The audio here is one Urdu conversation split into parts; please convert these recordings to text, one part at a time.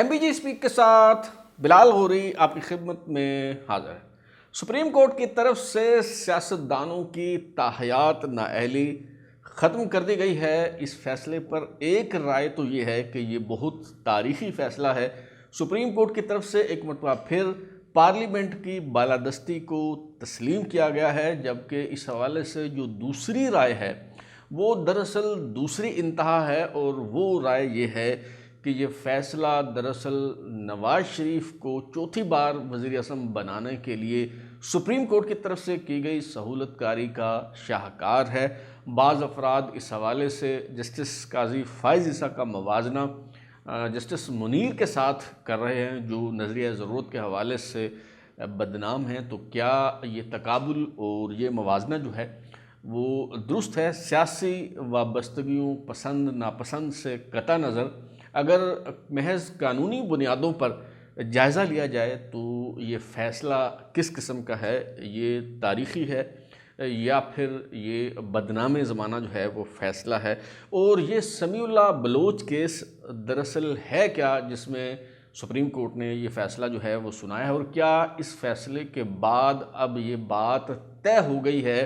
ایم بی جی اسپیک کے ساتھ بلال غوری آپ کی خدمت میں حاضر ہے۔ سپریم کورٹ کی طرف سے سیاستدانوں کی تاحیات نااہلی ختم کر دی گئی ہے۔ اس فیصلے پر ایک رائے تو یہ ہے کہ یہ بہت تاریخی فیصلہ ہے۔ سپریم کورٹ کی طرف سے ایک مرتبہ پھر پارلیمنٹ کی بالادستی کو تسلیم کیا گیا ہے، جبکہ اس حوالے سے جو دوسری رائے ہے وہ دراصل دوسری انتہا ہے، اور وہ رائے یہ ہے کہ یہ فیصلہ دراصل نواز شریف کو چوتھی بار وزیر اعظم بنانے کے لیے سپریم کورٹ کی طرف سے کی گئی سہولت کاری کا شاہکار ہے۔ بعض افراد اس حوالے سے جسٹس قاضی فائز عیسیٰ کا موازنہ جسٹس منیر کے ساتھ کر رہے ہیں، جو نظریہ ضرورت کے حوالے سے بدنام ہیں۔ تو کیا یہ تقابل اور یہ موازنہ جو ہے وہ درست ہے؟ سیاسی وابستگیوں، پسند ناپسند سے قطع نظر اگر محض قانونی بنیادوں پر جائزہ لیا جائے تو یہ فیصلہ کس قسم کا ہے؟ یہ تاریخی ہے یا پھر یہ بدنام زمانہ جو ہے وہ فیصلہ ہے؟ اور یہ سمیع اللہ بلوچ کیس دراصل ہے کیا جس میں سپریم کورٹ نے یہ فیصلہ جو ہے وہ سنایا ہے؟ اور کیا اس فیصلے کے بعد اب یہ بات طے ہو گئی ہے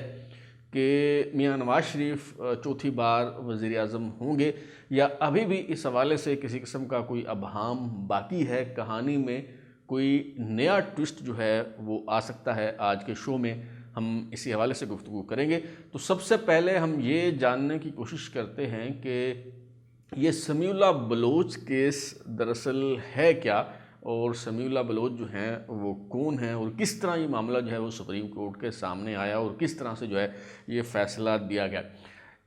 کہ میاں نواز شریف چوتھی بار وزیر اعظم ہوں گے، یا ابھی بھی اس حوالے سے کسی قسم کا کوئی ابہام باقی ہے؟ کہانی میں کوئی نیا ٹوسٹ جو ہے وہ آ سکتا ہے؟ آج کے شو میں ہم اسی حوالے سے گفتگو کریں گے۔ تو سب سے پہلے ہم یہ جاننے کی کوشش کرتے ہیں کہ یہ سمیع اللہ بلوچ کیس دراصل ہے کیا، اور سمیع اللہ بلوچ جو ہیں وہ کون ہیں، اور کس طرح یہ معاملہ جو ہے وہ سپریم کورٹ کے سامنے آیا، اور کس طرح سے جو ہے یہ فیصلہ دیا گیا۔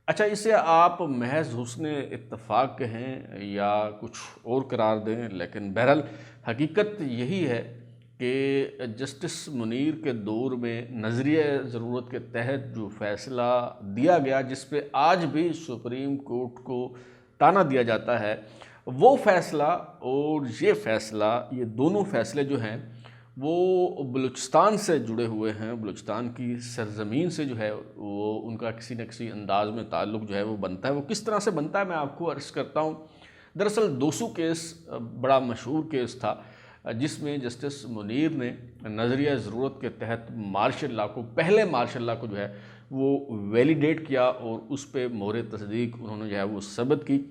اچھا، اسے آپ محض حسن اتفاق کہیں یا کچھ اور قرار دیں، لیکن بہرحال حقیقت یہی ہے کہ جسٹس منیر کے دور میں نظریہ ضرورت کے تحت جو فیصلہ دیا گیا، جس پہ آج بھی سپریم کورٹ کو تانا دیا جاتا ہے، وہ فیصلہ اور یہ فیصلہ، یہ دونوں فیصلے جو ہیں وہ بلوچستان سے جڑے ہوئے ہیں، بلوچستان کی سرزمین سے جو ہے وہ ان کا کسی نہ کسی انداز میں تعلق جو ہے وہ بنتا ہے۔ وہ کس طرح سے بنتا ہے میں آپ کو عرض کرتا ہوں۔ دراصل دوسو کیس بڑا مشہور کیس تھا، جس میں جسٹس منیر نے نظریہ ضرورت کے تحت مارشل لاء کو، پہلے مارشل لاء کو جو ہے وہ ویلیڈیٹ کیا، اور اس پہ مہر تصدیق انہوں نے جو ہے وہ ثبت کی۔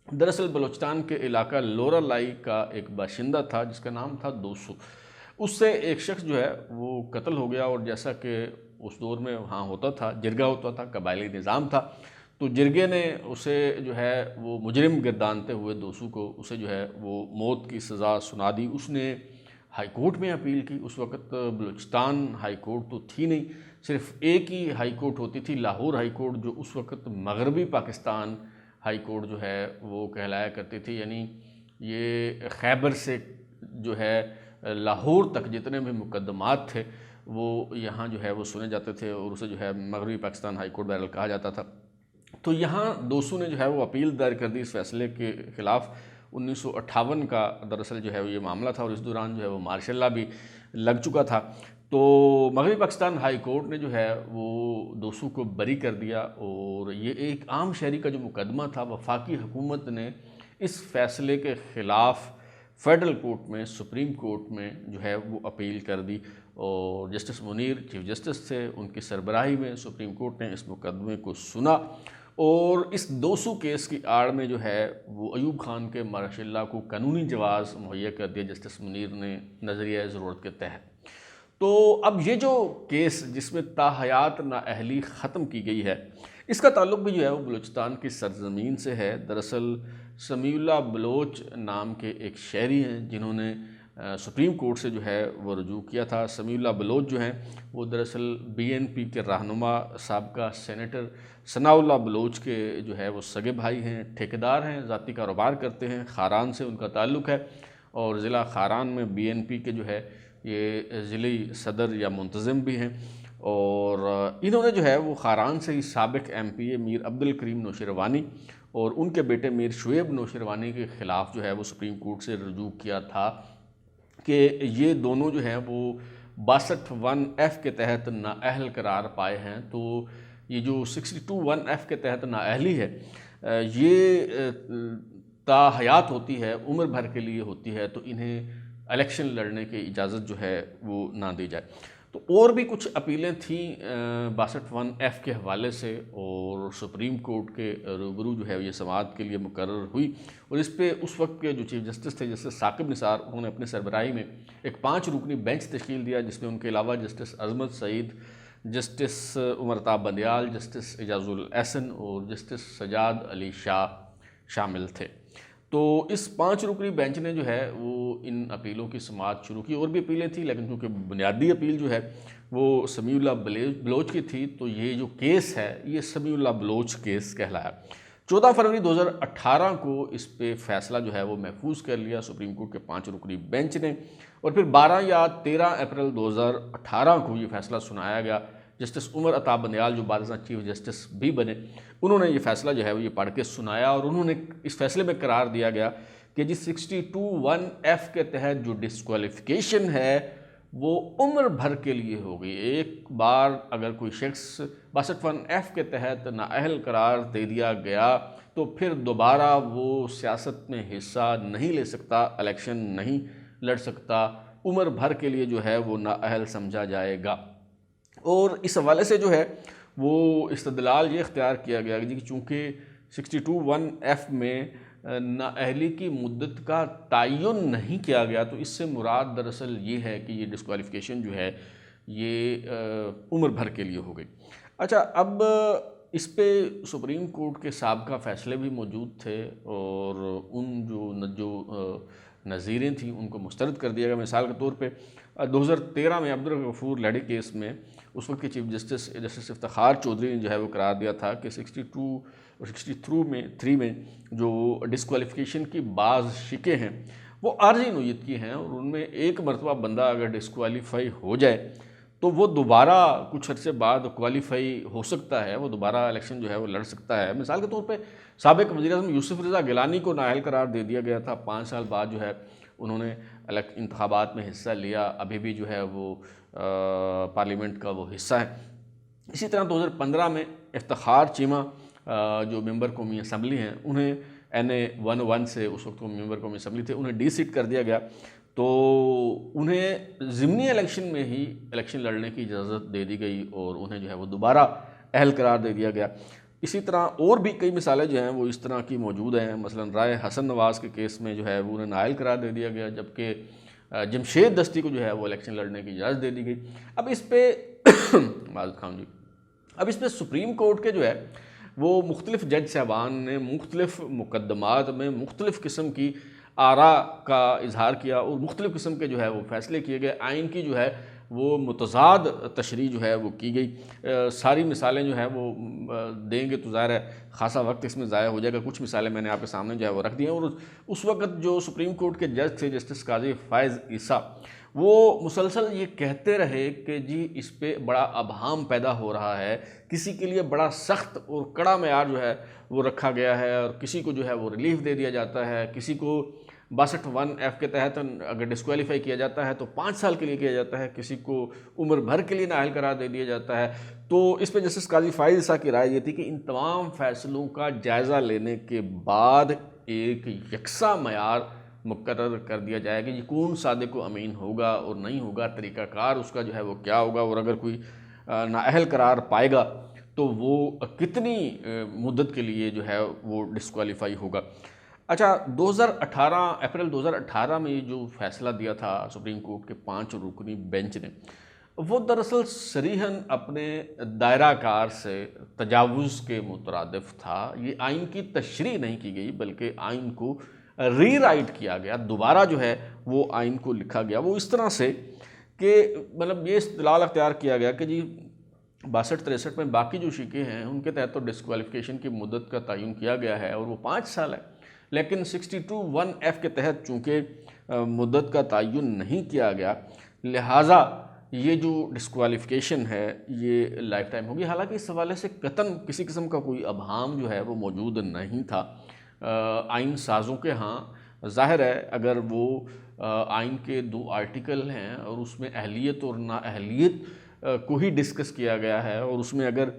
دراصل بلوچستان کے علاقہ لورا لائی کا ایک باشندہ تھا جس کا نام تھا دوسو، اس سے ایک شخص جو ہے وہ قتل ہو گیا، اور جیسا کہ اس دور میں وہاں ہوتا تھا، جرگہ ہوتا تھا، قبائلی نظام تھا، تو جرگے نے اسے جو ہے وہ مجرم گردانتے ہوئے دوسو کو اسے جو ہے وہ موت کی سزا سنا دی۔ اس نے ہائی کورٹ میں اپیل کی۔ اس وقت بلوچستان ہائی کورٹ تو تھی نہیں، صرف ایک ہی ہائی کورٹ ہوتی تھی، لاہور ہائی کورٹ، جو اس وقت مغربی پاکستان ہائی کورٹ جو ہے وہ کہلایا کرتی تھی۔ یعنی یہ خیبر سے جو ہے لاہور تک جتنے بھی مقدمات تھے وہ یہاں جو ہے وہ سنے جاتے تھے، اور اسے جو ہے مغربی پاکستان ہائی کورٹ بہرحال کہا جاتا تھا۔ تو یہاں دوسو نے جو ہے وہ اپیل دائر کر دی اس فیصلے کے خلاف۔ 1958 کا دراصل جو ہے یہ معاملہ تھا، اور اس دوران جو ہے وہ مارشل لاء بھی لگ چکا تھا۔ تو مغربی پاکستان ہائی کورٹ نے جو ہے وہ دوسو کو بری کر دیا، اور یہ ایک عام شہری کا جو مقدمہ تھا، وفاقی حکومت نے اس فیصلے کے خلاف فیڈرل کورٹ میں، سپریم کورٹ میں جو ہے وہ اپیل کر دی، اور جسٹس منیر چیف جسٹس تھے، ان کی سربراہی میں سپریم کورٹ نے اس مقدمے کو سنا، اور اس دوسو کیس کی آڑ میں جو ہے وہ ایوب خان کے مارشل لاء کو قانونی جواز مہیا کر دیا جسٹس منیر نے نظریہ ضرورت کے تحت۔ تو اب یہ جو کیس جس میں تاحیات نااہلی ختم کی گئی ہے، اس کا تعلق بھی جو ہے وہ بلوچستان کی سرزمین سے ہے۔ دراصل سمیع اللہ بلوچ نام کے ایک شہری ہیں جنہوں نے سپریم کورٹ سے جو ہے وہ رجوع کیا تھا۔ سمیع اللہ بلوچ جو ہیں وہ دراصل بی این پی کے رہنما سابقہ سینیٹر ثناء اللہ بلوچ کے جو ہے وہ سگے بھائی ہیں، ٹھیکیدار ہیں، ذاتی کاروبار کرتے ہیں، خاران سے ان کا تعلق ہے، اور ضلع خاران میں بی این پی کے جو ہے یہ ضلعی صدر یا منتظم بھی ہیں، اور انہوں نے جو ہے وہ خاران سے ہی سابق ایم پی اے میر عبدالکریم نوشیروانی اور ان کے بیٹے میر شعیب نوشیروانی کے خلاف جو ہے وہ سپریم کورٹ سے رجوع کیا تھا کہ یہ دونوں جو ہیں وہ 62(1)F کے تحت نااہل قرار پائے ہیں۔ تو یہ جو 62(1)F کے تحت نااہلی ہے، یہ تاحیات ہوتی ہے، عمر بھر کے لیے ہوتی ہے، تو انہیں الیکشن لڑنے کی اجازت جو ہے وہ نہ دی جائے۔ تو اور بھی کچھ اپیلیں تھیں 62(1)(f) کے حوالے سے، اور سپریم کورٹ کے روبرو جو ہے یہ سماعت کے لیے مقرر ہوئی، اور اس پہ اس وقت کے جو چیف جسٹس تھے جسٹس ثاقب نثار، انہوں نے اپنے سربراہی میں ایک 5 رکنی بینچ تشکیل دیا، جس میں ان کے علاوہ جسٹس عظمت سعید، جسٹس عمر طاہر بندیال، جسٹس اعجاز الاحسن اور جسٹس سجاد علی شاہ شامل تھے۔ تو اس 5 رکنی بینچ نے جو ہے وہ ان اپیلوں کی سماعت شروع کی۔ اور بھی اپیلیں تھیں، لیکن کیونکہ بنیادی اپیل جو ہے وہ سمیع اللہ بلوچ کی تھی، تو یہ جو کیس ہے یہ سمیع اللہ بلوچ کیس کہلایا۔ 14 فروری 2018 کو اس پہ فیصلہ جو ہے وہ محفوظ کر لیا سپریم کورٹ کے 5 رکنی بینچ نے، اور پھر 12 یا 13 اپریل 2018 کو یہ فیصلہ سنایا گیا۔ جسٹس عمر طاہر بندیال جو بعد ازاں چیف جسٹس بھی بنے، انہوں نے یہ فیصلہ جو ہے وہ یہ پڑھ کے سنایا، اور انہوں نے اس فیصلے میں قرار دیا گیا کہ جی 62(1)(f) کے تحت جو ڈسکوالیفیکیشن ہے وہ عمر بھر کے لیے ہوگی۔ ایک بار اگر کوئی شخص 62(1)(f) کے تحت نااہل قرار دے دیا گیا تو پھر دوبارہ وہ سیاست میں حصہ نہیں لے سکتا، الیکشن نہیں لڑ سکتا، عمر بھر کے لیے جو ہے وہ نااہل سمجھا جائے گا۔ اور اس حوالے سے جو ہے وہ استدلال یہ اختیار کیا گیا کہ چونکہ 62(1)(f) میں نااہلی کی مدت کا تعین نہیں کیا گیا، تو اس سے مراد دراصل یہ ہے کہ یہ ڈسکوالیفیکیشن جو ہے یہ عمر بھر کے لیے ہو گئی۔ اچھا، اب اس پہ سپریم کورٹ کے سابقہ فیصلے بھی موجود تھے، اور ان جو نظیریں تھیں ان کو مسترد کر دیا گیا۔ مثال کے طور پہ 2013 میں عبدالغفور لیڈی کیس میں اس وقت کے چیف جسٹس افتخار چودھری نے جو ہے وہ قرار دیا تھا کہ 62 اور 63 میں جو ڈسکوالیفیکیشن کی بعض شکیں ہیں وہ عارضی نوعیت کی ہیں، اور ان میں ایک مرتبہ بندہ اگر ڈسکوالیفائی ہو جائے تو وہ دوبارہ کچھ عرصے بعد کوالیفائی ہو سکتا ہے، وہ دوبارہ الیکشن جو ہے وہ لڑ سکتا ہے۔ مثال کے طور پہ سابق وزیر اعظم یوسف رضا گیلانی کو نااہل قرار دے دیا گیا تھا، 5 سال بعد جو ہے انہوں نے انتخابات میں حصہ لیا، ابھی بھی جو ہے وہ پارلیمنٹ کا وہ حصہ ہے۔ اسی طرح 2015 میں افتخار چیمہ جو ممبر قومی اسمبلی ہیں، انہیں NA-11 سے، اس وقت وہ ممبر قومی اسمبلی تھے، انہیں ڈی سیٹ کر دیا گیا، تو انہیں ضمنی الیکشن میں ہی الیکشن لڑنے کی اجازت دے دی گئی، اور انہیں جو ہے وہ دوبارہ اہل قرار دے دیا گیا۔ اسی طرح اور بھی کئی مثالیں جو ہیں وہ اس طرح کی موجود ہیں۔ مثلا رائے حسن نواز کے کیس میں جو ہے وہ انہیں نااہل قرار دے دیا گیا، جبکہ جمشید دستی کو جو ہے وہ الیکشن لڑنے کی اجازت دے دی گئی۔ اب اس پہ معذرت خواہ جی، اب اس پہ سپریم کورٹ کے جو ہے وہ مختلف جج صاحبان نے مختلف مقدمات میں مختلف قسم کی آراء کا اظہار کیا، اور مختلف قسم کے جو ہے وہ فیصلے کیے گئے۔ آئین کی جو ہے وہ متضاد تشریح جو ہے وہ کی گئی۔ ساری مثالیں جو ہے وہ دیں گے تو ظاہر ہے خاصا وقت اس میں ضائع ہو جائے گا۔ کچھ مثالیں میں نے آپ کے سامنے جو ہے وہ رکھ دی ہیں، اور اس وقت جو سپریم کورٹ کے جج تھے جسٹس قاضی فائز عیسیٰ، وہ مسلسل یہ کہتے رہے کہ جی اس پہ بڑا ابہام پیدا ہو رہا ہے، کسی کے لیے بڑا سخت اور کڑا معیار جو ہے وہ رکھا گیا ہے، اور کسی کو جو ہے وہ ریلیف دے دیا جاتا ہے، کسی کو 62(1)(f) کے تحت اگر ڈسکوالیفائی کیا جاتا ہے تو 5 سال کے لیے کیا جاتا ہے، کسی کو عمر بھر کے لیے نااہل قرار دے دیا جاتا ہے۔ تو اس پہ جسٹس قاضی فائز عیسیٰ کی رائے یہ تھی کہ ان تمام فیصلوں کا جائزہ لینے کے بعد ایک یکساں معیار مقرر کر دیا جائے کہ یہ کون صادق و امین ہوگا اور نہیں ہوگا، طریقہ کار اس کا جو ہے وہ کیا ہوگا، اور اگر کوئی نااہل قرار پائے گا تو وہ کتنی مدت کے لیے جو ہے وہ ڈسکوالیفائی ہوگا۔ اچھا، اپریل 2018 میں جو فیصلہ دیا تھا سپریم کورٹ کے 5 رکنی بینچ نے، وہ دراصل صریحاً اپنے دائرہ کار سے تجاوز کے مترادف تھا۔ یہ آئین کی تشریح نہیں کی گئی، بلکہ آئین کو ری رائٹ کیا گیا، دوبارہ جو ہے وہ آئین کو لکھا گیا، وہ اس طرح سے کہ مطلب یہ استدلال اختیار کیا گیا کہ جی 62-63 میں باقی جو شکیں ہیں ان کے تحت تو ڈسکوالیفیکیشن کی مدت کا تعین کیا گیا ہے اور وہ 5 سال ہے، لیکن 62(1)(f) کے تحت چونکہ مدت کا تعین نہیں کیا گیا، لہٰذا یہ جو ڈسکوالیفیکیشن ہے یہ لائف ٹائم ہوگی۔ حالانکہ اس حوالے سے قطعاً کسی قسم کا کوئی ابہام جو ہے وہ موجود نہیں تھا۔ آئین سازوں کے ہاں ظاہر ہے اگر وہ آئین کے 2 آرٹیکل ہیں اور اس میں اہلیت اور نااہلیت کو ہی ڈسکس کیا گیا ہے، اور اس میں اگر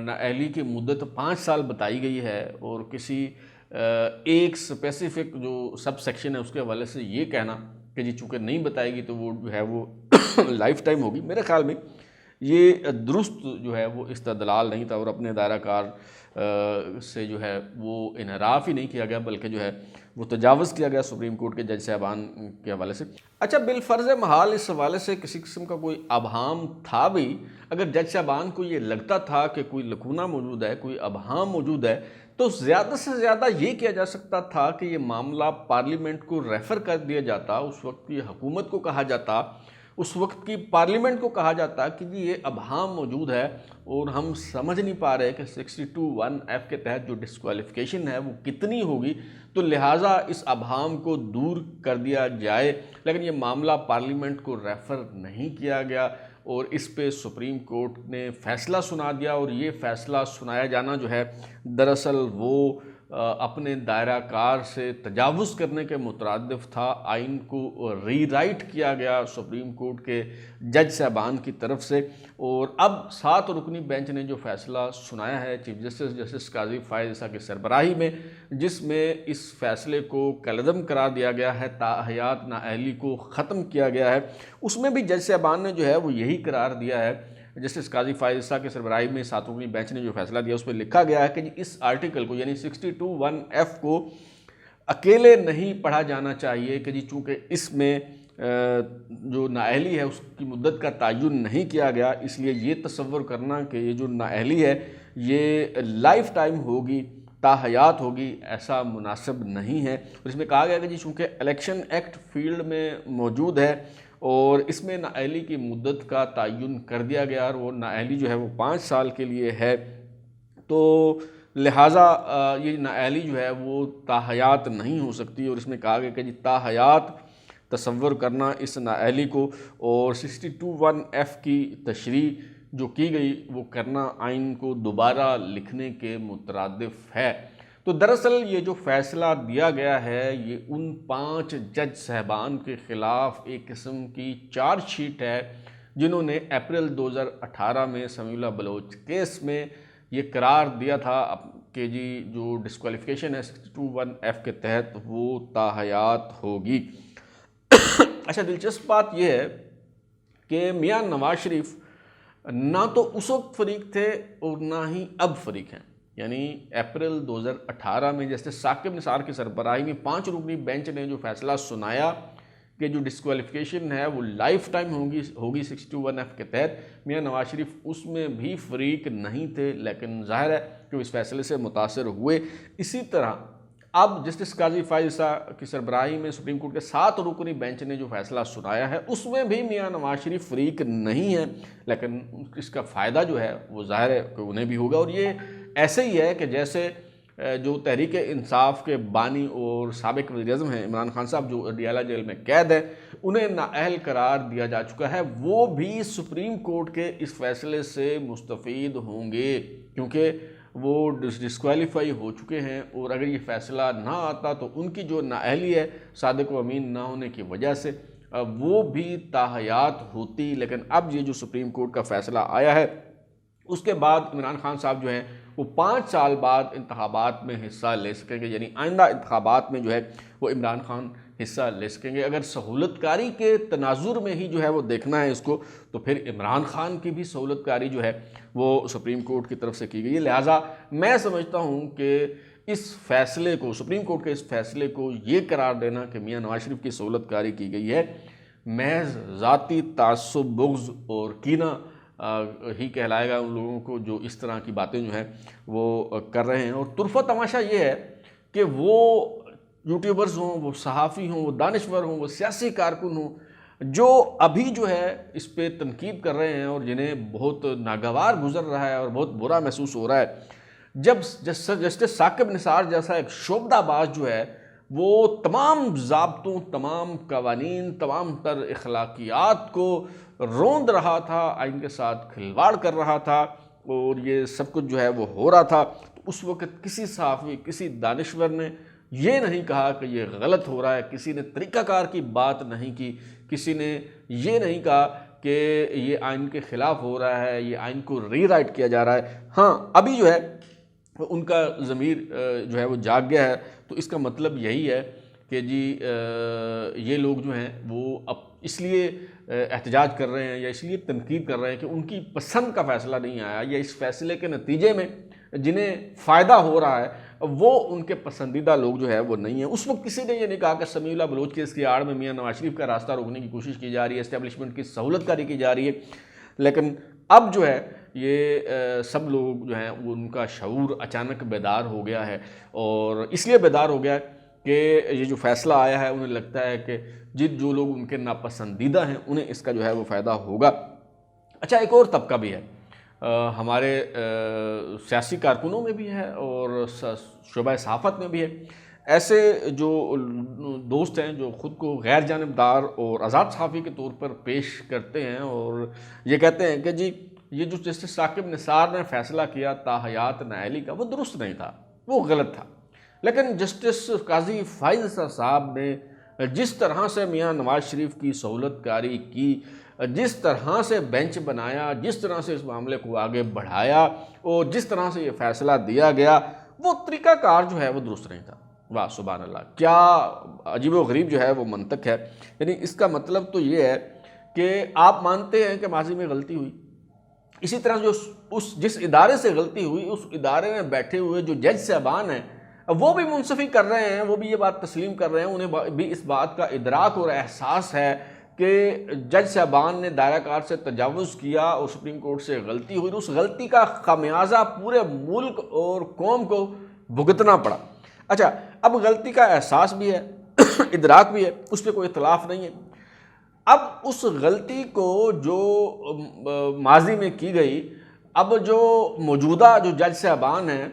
نااہلی کی مدت 5 سال بتائی گئی ہے اور کسی ایک اسپیسیفک جو سب سیکشن ہے اس کے حوالے سے یہ کہنا کہ جی چونکہ نہیں بتائے گی تو وہ جو ہے وہ لائف ٹائم ہوگی، میرے خیال میں یہ درست جو ہے وہ استدلال نہیں تھا، اور اپنے دائرہ کار سے جو ہے وہ انحراف ہی نہیں کیا گیا، بلکہ جو ہے وہ تجاوز کیا گیا سپریم کورٹ کے جج صاحبان کے حوالے سے۔ اچھا، بالفرض محال اس حوالے سے کسی قسم کا کوئی ابہام تھا بھی، اگر جج صاحبان کو یہ لگتا تھا کہ کوئی لکونہ موجود ہے، کوئی ابہام موجود ہے، تو زیادہ سے زیادہ یہ کیا جا سکتا تھا کہ یہ معاملہ پارلیمنٹ کو ریفر کر دیا جاتا، اس وقت کی حکومت کو کہا جاتا، اس وقت کی پارلیمنٹ کو کہا جاتا کہ جی یہ ابہام موجود ہے اور ہم سمجھ نہیں پا رہے کہ 62(1)F کے تحت جو ڈسکوالیفیکیشن ہے وہ کتنی ہوگی، تو لہٰذا اس ابہام کو دور کر دیا جائے، لیکن یہ معاملہ پارلیمنٹ کو ریفر نہیں کیا گیا اور اس پہ سپریم کورٹ نے فیصلہ سنا دیا، اور یہ فیصلہ سنایا جانا جو ہے دراصل وہ اپنے دائرہ کار سے تجاوز کرنے کے مترادف تھا۔ آئین کو ری رائٹ کیا گیا سپریم کورٹ کے جج صاحبان کی طرف سے، اور اب 7 رکنی بینچ نے جو فیصلہ سنایا ہے چیف جسٹس قاضی فائز عیسیٰ کی سربراہی میں، جس میں اس فیصلے کو کالعدم قرار دیا گیا ہے، تاحیات نااہلی کو ختم کیا گیا ہے، اس میں بھی جج صاحبان نے جو ہے وہ یہی قرار دیا ہے۔ جسٹس قاضی فائز عیسیٰ کی سربراہی میں 7 رکنی بینچ نے جو فیصلہ دیا اس میں لکھا گیا ہے کہ اس آرٹیکل کو یعنی 62(1)F کو اکیلے نہیں پڑھا جانا چاہیے کہ جی چونکہ اس میں جو نااہلی ہے اس کی مدت کا تعین نہیں کیا گیا، اس لیے یہ تصور کرنا کہ یہ جو نااہلی ہے یہ لائف ٹائم ہوگی، تاحیات ہوگی، ایسا مناسب نہیں ہے۔ اور اس میں کہا گیا کہ جی چونکہ الیکشن ایکٹ فیلڈ میں موجود ہے اور اس میں نااہلی کی مدت کا تعین کر دیا گیا، اور وہ نااہلی جو ہے وہ 5 سال کے لیے ہے، تو لہٰذا یہ نااہلی جو ہے وہ تاحیات نہیں ہو سکتی، اور اس میں کہا گیا کہ جی تاحیات تصور کرنا اس نااہلی کو اور 62(1)F کی تشریح جو کی گئی وہ کرنا آئین کو دوبارہ لکھنے کے مترادف ہے۔ تو دراصل یہ جو فیصلہ دیا گیا ہے یہ ان 5 جج صاحبان کے خلاف ایک قسم کی چارج شیٹ ہے جنہوں نے اپریل 2018 میں سمیع اللہ بلوچ کیس میں یہ قرار دیا تھا کہ جی جو ڈسکوالیفیکیشن ہے 62(1)F کے تحت وہ تاحیات ہوگی۔ اچھا، دلچسپ بات یہ ہے کہ میاں نواز شریف نہ تو اس وقت فریق تھے اور نہ ہی اب فریق ہیں، یعنی اپریل 2018 میں جسٹس ثاقب نثار کی سربراہی میں 5 رکنی بینچ نے جو فیصلہ سنایا کہ جو ڈسکوالیفیکیشن ہے وہ لائف ٹائم ہوگی 62(1)F کے تحت، میاں نواز شریف اس میں بھی فریق نہیں تھے، لیکن ظاہر ہے کہ اس فیصلے سے متاثر ہوئے۔ اسی طرح اب جسٹس قاضی فائز عیسیٰ کی سربراہی میں سپریم کورٹ کے 7 رکنی بینچ نے جو فیصلہ سنایا ہے اس میں بھی میاں نواز شریف فریق نہیں ہے، لیکن اس کا فائدہ جو ہے وہ ظاہر ہے کہ انہیں بھی ہوگا، اور یہ ایسے ہی ہے کہ جیسے جو تحریک انصاف کے بانی اور سابق وزیر اعظم ہیں عمران خان صاحب جو اڈیالہ جیل میں قید ہیں، انہیں نااہل قرار دیا جا چکا ہے، وہ بھی سپریم کورٹ کے اس فیصلے سے مستفید ہوں گے کیونکہ وہ ڈسکوالیفائی ہو چکے ہیں، اور اگر یہ فیصلہ نہ آتا تو ان کی جو نااہلی ہے صادق و امین نہ ہونے کی وجہ سے وہ بھی تاحیات ہوتی، لیکن اب یہ جو سپریم کورٹ کا فیصلہ آیا ہے اس کے بعد عمران خان صاحب جو ہیں وہ 5 سال بعد انتخابات میں حصہ لے سکیں گے، یعنی آئندہ انتخابات میں جو ہے وہ عمران خان حصہ لے سکیں گے۔ اگر سہولت کاری کے تناظر میں ہی جو ہے وہ دیکھنا ہے اس کو، تو پھر عمران خان کی بھی سہولت کاری جو ہے وہ سپریم کورٹ کی طرف سے کی گئی ہے، لہٰذا میں سمجھتا ہوں کہ اس فیصلے کو سپریم کورٹ کے اس فیصلے کو یہ قرار دینا کہ میاں نواز شریف کی سہولت کاری کی گئی ہے محض ذاتی تعصب، بغض اور کینہ ہی کہلائے گا ان لوگوں کو جو اس طرح کی باتیں جو ہیں وہ کر رہے ہیں۔ اور طرفہ تماشا یہ ہے کہ وہ یوٹیوبرز ہوں، وہ صحافی ہوں، وہ دانشور ہوں، وہ سیاسی کارکن ہوں جو ابھی جو ہے اس پہ تنقید کر رہے ہیں اور جنہیں بہت ناگوار گزر رہا ہے اور بہت برا محسوس ہو رہا ہے، جب جسٹس ثاقب نثار جیسا ایک شعبدہ باز جو ہے وہ تمام ضابطوں، تمام قوانین، تمام تر اخلاقیات کو روند رہا تھا، آئین کے ساتھ کھلواڑ کر رہا تھا اور یہ سب کچھ جو ہے وہ ہو رہا تھا، تو اس وقت کسی صحافی، کسی دانشور نے یہ نہیں کہا کہ یہ غلط ہو رہا ہے، کسی نے طریقہ کار کی بات نہیں کی، کسی نے یہ نہیں کہا کہ یہ آئین کے خلاف ہو رہا ہے، یہ آئین کو ری رائٹ کیا جا رہا ہے۔ ہاں، ابھی جو ہے ان کا ضمیر جو ہے وہ جاگ گیا ہے، تو اس کا مطلب یہی ہے کہ جی یہ لوگ جو ہیں وہ اب اس لیے احتجاج کر رہے ہیں یا اس لیے تنقید کر رہے ہیں کہ ان کی پسند کا فیصلہ نہیں آیا، یا اس فیصلے کے نتیجے میں جنہیں فائدہ ہو رہا ہے وہ ان کے پسندیدہ لوگ جو ہے وہ نہیں ہیں۔ اس وقت کسی نے یہ نہیں کہا کہ سمیع اللہ بلوچ کیس کی آڑ میں میاں نواز شریف کا راستہ روکنے کی کوشش کی جا رہی ہے، اسٹیبلشمنٹ کی سہولت کاری کی جا رہی ہے، لیکن اب جو ہے یہ سب لوگ جو ہیں وہ ان کا شعور اچانک بیدار ہو گیا ہے، اور اس لیے بیدار ہو گیا ہے کہ یہ جو فیصلہ آیا ہے انہیں لگتا ہے کہ جو لوگ ان کے ناپسندیدہ ہیں انہیں اس کا جو ہے وہ فائدہ ہوگا۔ اچھا، ایک اور طبقہ بھی ہے ہمارے سیاسی کارکنوں میں بھی ہے اور شعبہ صحافت میں بھی ہے، ایسے جو دوست ہیں جو خود کو غیر جانبدار اور آزاد صحافی کے طور پر پیش کرتے ہیں اور یہ کہتے ہیں کہ جی یہ جو جسٹس ثاقب نثار نے فیصلہ کیا تاحیات نااہلی کا وہ درست نہیں تھا، وہ غلط تھا، لیکن جسٹس قاضی فائز عیسیٰ صاحب نے جس طرح سے میاں نواز شریف کی سہولت کاری کی، جس طرح سے بینچ بنایا، جس طرح سے اس معاملے کو آگے بڑھایا اور جس طرح سے یہ فیصلہ دیا گیا، وہ طریقہ کار جو ہے وہ درست نہیں تھا۔ واہ سبحان اللہ، کیا عجیب و غریب جو ہے وہ منطق ہے۔ یعنی اس کا مطلب تو یہ ہے کہ آپ مانتے ہیں کہ ماضی میں غلطی ہوئی، اسی طرح جو جس ادارے سے غلطی ہوئی اس ادارے میں بیٹھے ہوئے جو جج صاحبان ہیں وہ بھی منصفی کر رہے ہیں، وہ بھی یہ بات تسلیم کر رہے ہیں، انہیں بھی اس بات کا ادراک اور احساس ہے کہ جج صاحبان نے دائرہ کار سے تجاوز کیا اور سپریم کورٹ سے غلطی ہوئی، اس غلطی کا خمیازہ پورے ملک اور قوم کو بھگتنا پڑا۔ اچھا، اب غلطی کا احساس بھی ہے، ادراک بھی ہے، اس پہ کوئی اختلاف نہیں ہے۔ اب اس غلطی کو جو ماضی میں کی گئی، اب جو موجودہ جو جج صاحبان ہیں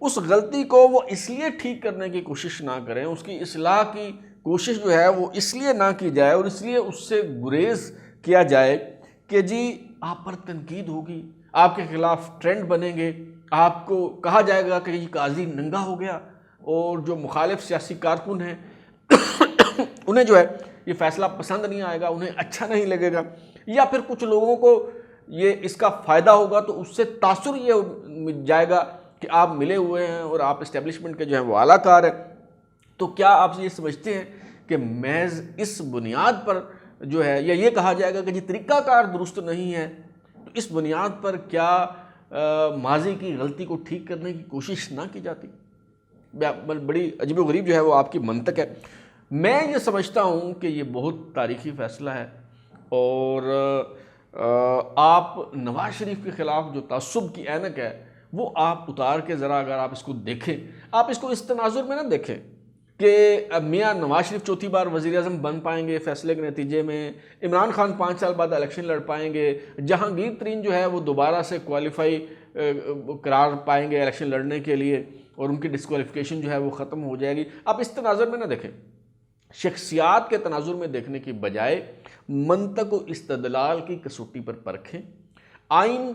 اس غلطی کو وہ اس لیے ٹھیک کرنے کی کوشش نہ کریں، اس کی اصلاح کی کوشش جو ہے وہ اس لیے نہ کی جائے اور اس لیے اس سے گریز کیا جائے کہ جی آپ پر تنقید ہوگی، آپ کے خلاف ٹرینڈ بنیں گے، آپ کو کہا جائے گا کہ یہ قاضی ننگا ہو گیا، اور جو مخالف سیاسی کارکن ہیں انہیں جو ہے یہ فیصلہ پسند نہیں آئے گا، انہیں اچھا نہیں لگے گا، یا پھر کچھ لوگوں کو یہ اس کا فائدہ ہوگا تو اس سے تاثر یہ جائے گا کہ آپ ملے ہوئے ہیں اور آپ اسٹیبلشمنٹ کے جو ہیں وہ اعلیٰ کار ہیں۔ تو کیا آپ یہ سمجھتے ہیں کہ محض اس بنیاد پر جو ہے یا یہ کہا جائے گا کہ جی طریقہ کار درست نہیں ہے، تو اس بنیاد پر کیا ماضی کی غلطی کو ٹھیک کرنے کی کوشش نہ کی جاتی؟ بڑی عجیب و غریب جو ہے وہ آپ کی منطق ہے۔ میں یہ سمجھتا ہوں کہ یہ بہت تاریخی فیصلہ ہے، اور آپ نواز شریف کے خلاف جو تعصب کی اینک ہے وہ آپ اتار کے ذرا اگر آپ اس کو دیکھیں، آپ اس کو اس تناظر میں نہ دیکھیں کہ میاں نواز شریف چوتھی بار وزیر اعظم بن پائیں گے فیصلے کے نتیجے میں، عمران خان 5 سال بعد الیکشن لڑ پائیں گے، جہانگیر ترین جو ہے وہ دوبارہ سے کوالیفائی قرار پائیں گے الیکشن لڑنے کے لیے اور ان کی ڈسکوالیفیکیشن جو ہے وہ ختم ہو جائے گی۔ آپ اس تناظر میں نہ دیکھیں، شخصیات کے تناظر میں دیکھنے کی بجائے منطق و استدلال کی کسوٹی پر پرکھیں، آئین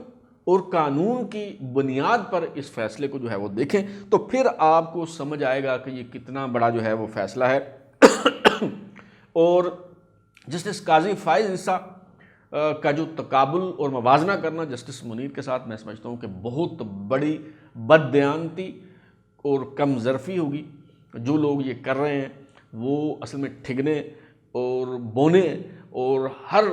اور قانون کی بنیاد پر اس فیصلے کو جو ہے وہ دیکھیں، تو پھر آپ کو سمجھ آئے گا کہ یہ کتنا بڑا جو ہے وہ فیصلہ ہے۔ اور جسٹس قاضی فائز عیسیٰ کا جو تقابل اور موازنہ کرنا جسٹس منیر کے ساتھ، میں سمجھتا ہوں کہ بہت بڑی بددیانتی اور کم ظرفی ہوگی۔ جو لوگ یہ کر رہے ہیں وہ اصل میں ٹھگنے اور بونے اور ہر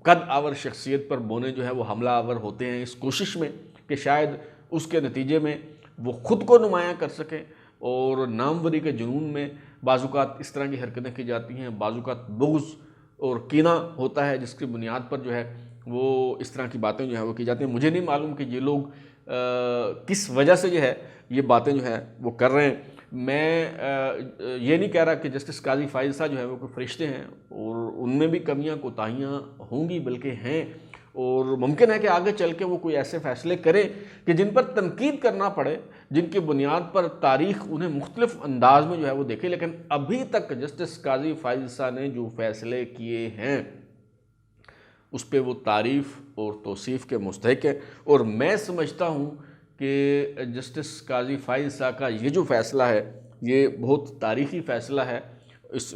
قد آور شخصیت پر بونے جو ہے وہ حملہ آور ہوتے ہیں اس کوشش میں کہ شاید اس کے نتیجے میں وہ خود کو نمایاں کر سکیں، اور ناموری کے جنون میں بعض اوقات اس طرح کی حرکتیں کی جاتی ہیں، بعض اوقات بغض اور کینہ ہوتا ہے جس کی بنیاد پر جو ہے وہ اس طرح کی باتیں جو ہیں وہ کی جاتی ہیں۔ مجھے نہیں معلوم کہ یہ لوگ کس وجہ سے جو ہے یہ باتیں جو ہیں وہ کر رہے ہیں۔ میں یہ نہیں کہہ رہا کہ جسٹس قاضی فائز صاحب جو ہے وہ کوئی فرشتے ہیں، اور ان میں بھی کمیاں کوتاہیاں ہوں گی، بلکہ ہیں، اور ممکن ہے کہ آگے چل کے وہ کوئی ایسے فیصلے کریں کہ جن پر تنقید کرنا پڑے، جن کی بنیاد پر تاریخ انہیں مختلف انداز میں جو ہے وہ دیکھے، لیکن ابھی تک جسٹس قاضی فائز صاحب نے جو فیصلے کیے ہیں اس پہ وہ تعریف اور توصیف کے مستحق ہے۔ اور میں سمجھتا ہوں کہ جسٹس قاضی فائز صاحب کا یہ جو فیصلہ ہے یہ بہت تاریخی فیصلہ ہے۔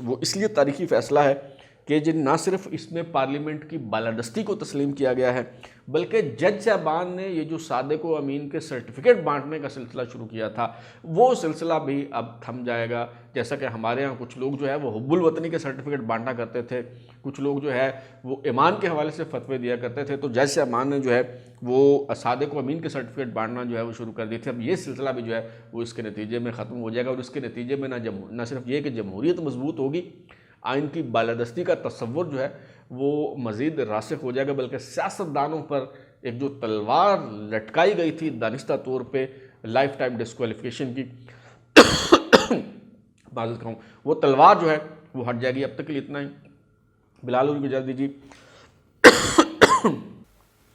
وہ اس لیے تاریخی فیصلہ ہے کہ نہ صرف اس میں پارلیمنٹ کی بالادستی کو تسلیم کیا گیا ہے بلکہ جج صاحبان نے یہ جو صادق و امین کے سرٹیفکیٹ بانٹنے کا سلسلہ شروع کیا تھا وہ سلسلہ بھی اب تھم جائے گا. جیسا کہ ہمارے ہاں کچھ لوگ جو ہے وہ حب الوطنی کے سرٹیفکیٹ بانٹا کرتے تھے, کچھ لوگ جو ہے وہ ایمان کے حوالے سے فتوے دیا کرتے تھے, تو جج صاحبان نے جو ہے وہ صادق و امین کے سرٹیفکیٹ بانٹنا جو ہے وہ شروع کر دی تھی. اب یہ سلسلہ بھی جو ہے وہ اس کے نتیجے میں ختم ہو جائے گا, اور اس کے نتیجے میں نہ صرف یہ کہ جمہوریت مضبوط ہوگی, آئین کی بالادستی کا تصور جو ہے وہ مزید راسخ ہو جائے گا, بلکہ سیاستدانوں پر ایک جو تلوار لٹکائی گئی تھی دانستہ طور پہ لائف ٹائم ڈسکوالیفیکیشن کی معذرت کروں, وہ تلوار جو ہے وہ ہٹ جائے گی. اب تک کے لیے اتنا ہی. بلال غوری کو اجازت دیجیے.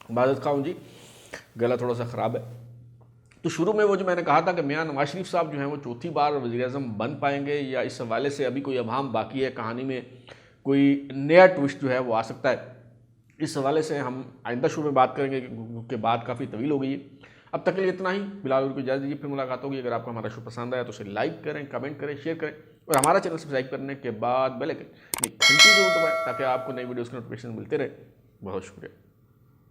معذرت خواہ ہوں جی, گلا تھوڑا سا خراب ہے. تو شروع میں وہ جو میں نے کہا تھا کہ میاں نواز شریف صاحب جو ہیں وہ چوتھی بار وزیر اعظم بن پائیں گے یا اس حوالے سے ابھی کوئی ابہام باقی ہے, کہانی میں کوئی نیا ٹوسٹ جو ہے وہ آ سکتا ہے, اس حوالے سے ہم آئندہ شو میں بات کریں گے کیونکہ بات کافی طویل ہو گئی ہے. اب تک کے لیے اتنا ہی. بلال غوری کو اجازت دیجیے, پھر ملاقات ہوگی. اگر آپ کو ہمارا شو پسند آیا تو اسے لائک کریں, کمنٹ کریں, شیئر کریں, اور ہمارا چینل سبسکرائب کرنے کے بعد بیل آئکن گھنٹی ضرور دبائیں تاکہ آپ کو نئی ویڈیوز کے نوٹیفیکیشن ملتے رہے. بہت شکریہ.